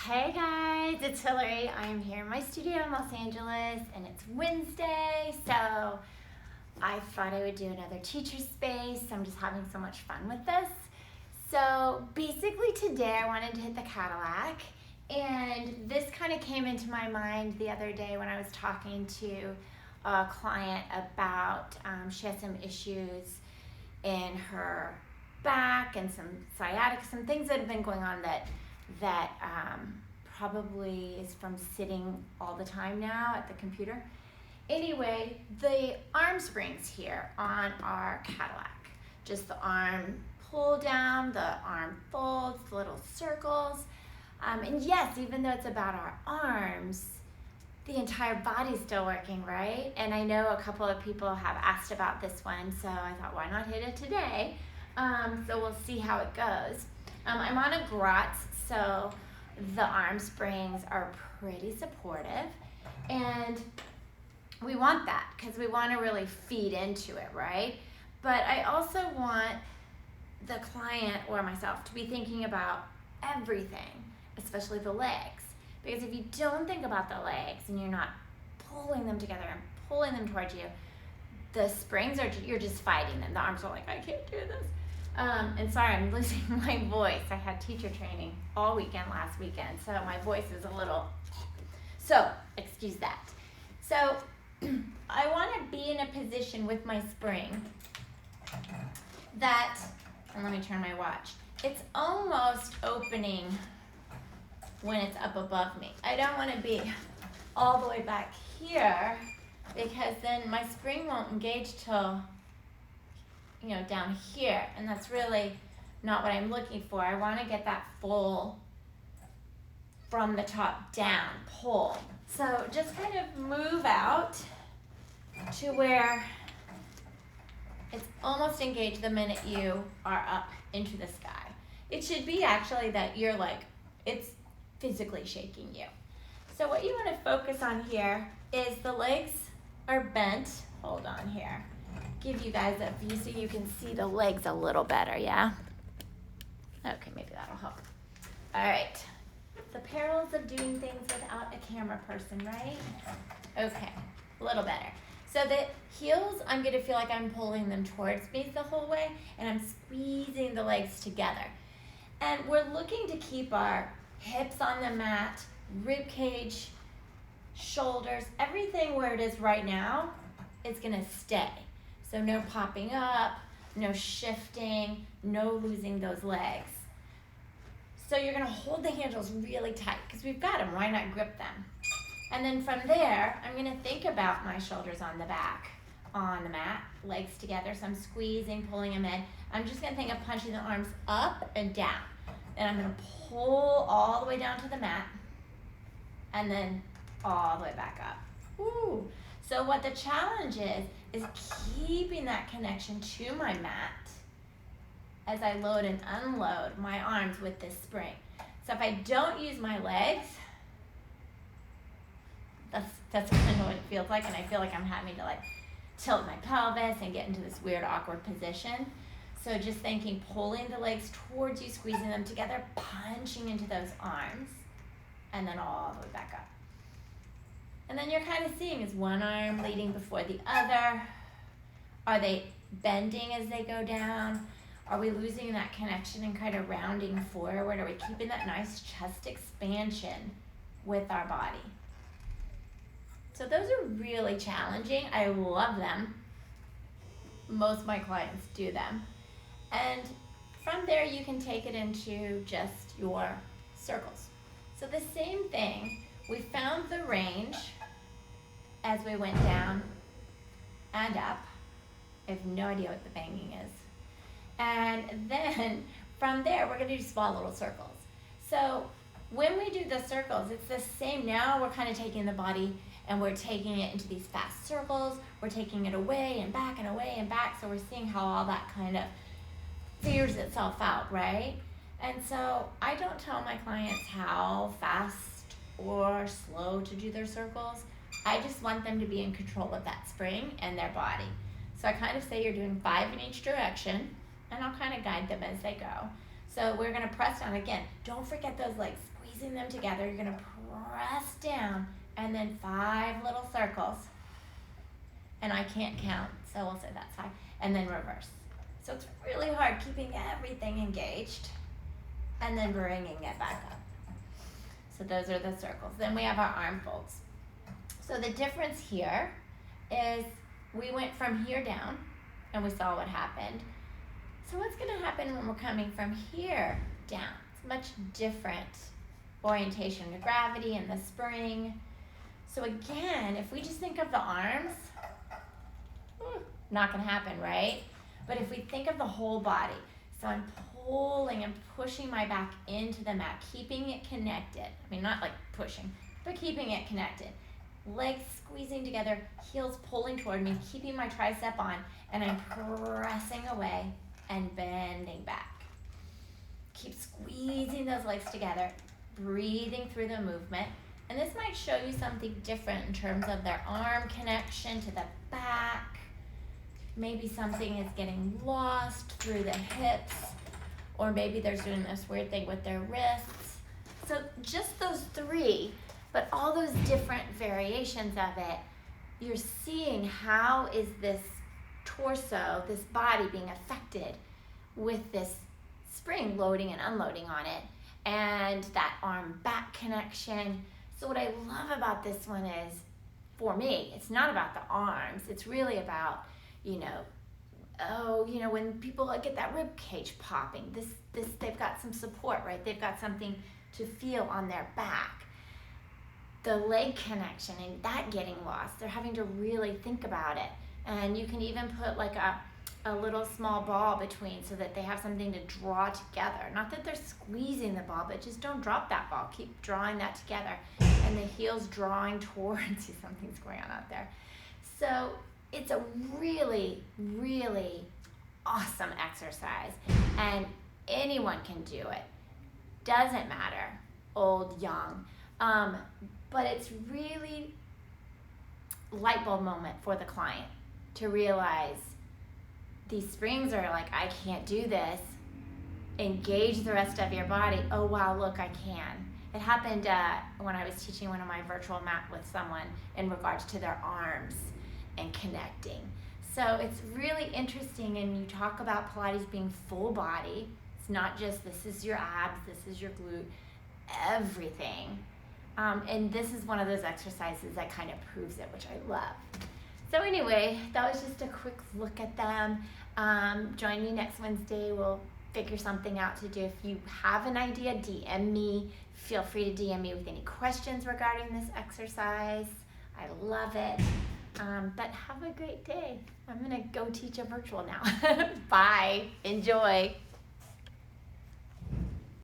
Hey guys, it's Hillary. I am here in my studio in Los Angeles and it's Wednesday, so I thought I would do another teacher space. I'm just having so much fun with this. So basically today I wanted to hit the Cadillac, and this kind of came into my mind the other day when I was talking to a client about she has some issues in her back and some sciatica, some things that have been going on that probably is from sitting all the time now at the computer. Anyway, the arm springs here on our Cadillac, just the arm pull down, the arm folds, the little circles. And yes, even though it's about our arms, the entire body's still working, right? And I know a couple of people have asked about this one, so I thought, why not hit it today? So we'll see how it goes. I'm on a grot, so the arm springs are pretty supportive, and we want that because we want to really feed into it, right? But I also want the client or myself to be thinking about everything, especially the legs, because if you don't think about the legs and you're not pulling them together and pulling them towards you, the springs you're just fighting them. The arms are like, I can't do this. And sorry, I'm losing my voice. I had teacher training all weekend last weekend, so my voice is a little, so excuse that. So I want to be in a position with my spring that, and let me turn my watch, it's almost opening when it's up above me. I don't want to be all the way back here because then my spring won't engage till down here, and that's really not what I'm looking for. I want to get that full from the top down pull. So just kind of move out to where it's almost engaged the minute you are up into the sky. It should be actually that you're like, it's physically shaking you. So what you want to focus on here is the legs are bent. Hold on here. Give you guys a view so you can see the legs a little better, yeah? Okay, maybe that'll help. All right, the perils of doing things without a camera person, right? Okay, a little better. So the heels, I'm gonna feel like I'm pulling them towards me the whole way, and I'm squeezing the legs together. And we're looking to keep our hips on the mat, rib cage, shoulders, everything where it is right now is gonna stay. So no popping up, no shifting, no losing those legs. So you're gonna hold the handles really tight because we've got them, why not grip them? And then from there, I'm gonna think about my shoulders on the back, on the mat, legs together. So I'm squeezing, pulling them in. I'm just gonna think of punching the arms up and down. And I'm gonna pull all the way down to the mat and then all the way back up. Woo. So what the challenge is keeping that connection to my mat as I load and unload my arms with this spring. So if I don't use my legs, that's kind of what it feels like, and I feel like I'm having to like tilt my pelvis and get into this weird awkward position. So just thinking, pulling the legs towards you, squeezing them together, punching into those arms, and then all the way back up. And then you're kind of seeing, is one arm leading before the other? Are they bending as they go down? Are we losing that connection and kind of rounding forward? Are we keeping that nice chest expansion with our body? So those are really challenging. I love them. Most of my clients do them. And from there, you can take it into just your circles. So the same thing, we found the range as we went down and up. I have no idea what the banging is. And then from there, we're gonna do small little circles. So when we do the circles, it's the same. Now we're kind of taking the body and we're taking it into these fast circles. We're taking it away and back and away and back. So we're seeing how all that kind of figures itself out, right? And so I don't tell my clients how fast or slow to do their circles. I just want them to be in control of that spring and their body. So I kind of say you're doing 5 in each direction, and I'll kind of guide them as they go. So we're gonna press down again. Don't forget those legs. Squeeze squeezing them together. You're gonna press down and then 5 little circles. And I can't count, so we'll say that's 5. And then reverse. So it's really hard keeping everything engaged and then bringing it back up. So those are the circles. Then we have our arm folds. So the difference here is we went from here down and we saw what happened. So what's gonna happen when we're coming from here down? It's much different orientation to gravity and the spring. So again, if we just think of the arms, not gonna happen, right? But if we think of the whole body, so I'm pulling and pushing my back into the mat, keeping it connected. I mean, not like pushing, but keeping it connected. Legs squeezing together, heels pulling toward me, keeping my tricep on, and I'm pressing away and bending back. Keep squeezing those legs together, breathing through the movement. And this might show you something different in terms of their arm connection to the back. Maybe something is getting lost through the hips, or maybe they're doing this weird thing with their wrists. So just those 3, but all those different variations of it, you're seeing how is this torso, this body being affected with this spring loading and unloading on it, and that arm back connection. So what I love about this one is, for me, it's not about the arms, it's really about, when people get that rib cage popping, this they've got some support, right? They've got something to feel on their back. The leg connection and that getting lost, they're having to really think about it. And you can even put like a little small ball between so that they have something to draw together. Not that they're squeezing the ball, but just don't drop that ball. Keep drawing that together. And the heels drawing towards you. Something's going on out there. So it's a really, really awesome exercise. And anyone can do it. Doesn't matter, old, young. But it's really light bulb moment for the client to realize these springs are like, I can't do this. Engage the rest of your body. Oh wow, look, I can. It happened when I was teaching one of my virtual mat with someone in regards to their arms and connecting. So it's really interesting, and you talk about Pilates being full body. It's not just this is your abs, this is your glute, everything. And this is one of those exercises that kind of proves it, which I love. So anyway, that was just a quick look at them. Join me next Wednesday. We'll figure something out to do. If you have an idea, DM me. Feel free to DM me with any questions regarding this exercise. I love it. But have a great day. I'm gonna go teach a virtual now. Bye, enjoy.